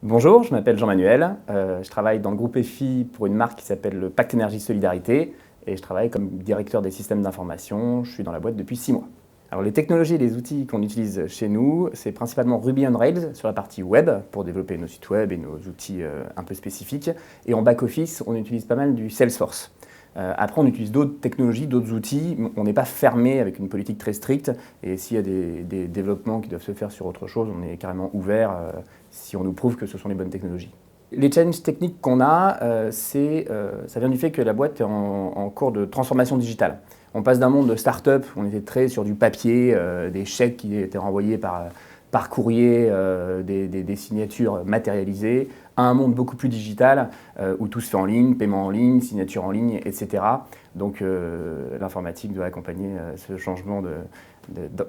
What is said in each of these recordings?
Bonjour, je m'appelle Jean-Manuel, je travaille dans le groupe EFI pour une marque qui s'appelle le Pacte Énergie Solidarité et je travaille comme directeur des systèmes d'information. Je suis dans la boîte depuis 6 mois. Alors les technologies et les outils qu'on utilise chez nous, c'est principalement Ruby on Rails sur la partie web pour développer nos sites web et nos outils un peu spécifiques. Et en back-office, on utilise pas mal du Salesforce. Après, on utilise d'autres technologies, d'autres outils. On n'est pas fermé avec une politique très stricte. Et s'il y a des développements qui doivent se faire sur autre chose, on est carrément ouvert si on nous prouve que ce sont les bonnes technologies. Les challenges techniques qu'on a, ça vient du fait que la boîte est en cours de transformation digitale. On passe d'un monde de start-up, on était très sur du papier, des chèques qui étaient renvoyés par courrier, des signatures matérialisées, à un monde beaucoup plus digital où tout se fait en ligne, paiement en ligne, signature en ligne, etc. Donc l'informatique doit accompagner ce changement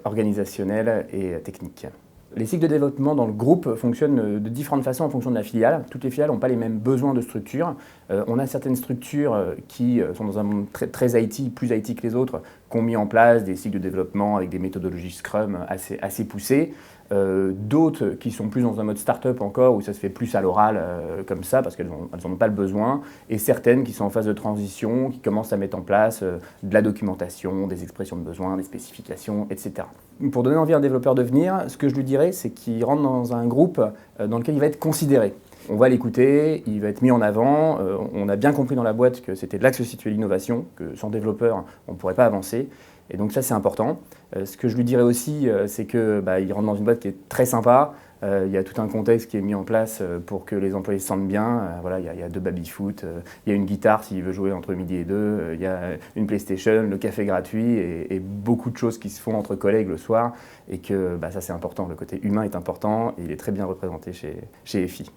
organisationnel et technique. Les cycles de développement dans le groupe fonctionnent de différentes façons en fonction de la filiale. Toutes les filiales n'ont pas les mêmes besoins de structure. On a certaines structures qui sont dans un monde très IT, plus IT que les autres, qui ont mis en place des cycles de développement avec des méthodologies Scrum assez poussées. D'autres qui sont plus dans un mode start-up encore, où ça se fait plus à l'oral comme ça, parce qu'elles n'en ont pas le besoin. Et certaines qui sont en phase de transition, qui commencent à mettre en place de la documentation, des expressions de besoin, des spécifications, etc. Pour donner envie à un développeur de venir, ce que je lui dirais, c'est qu'il rentre dans un groupe dans lequel il va être considéré. On va l'écouter, il va être mis en avant. On a bien compris dans la boîte que c'était là que se situait l'innovation, que sans développeur, on ne pourrait pas avancer. Et donc ça, c'est important. Ce que je lui dirais aussi, c'est qu'il rentre dans une boîte qui est très sympa. Il y a tout un contexte qui est mis en place pour que les employés se sentent bien. Voilà, il y a 2 baby-foot, il y a une guitare s'il veut jouer entre midi et 2, il y a une PlayStation, le café gratuit et beaucoup de choses qui se font entre collègues le soir. Et que ça, c'est important. Le côté humain est important et il est très bien représenté chez EFI.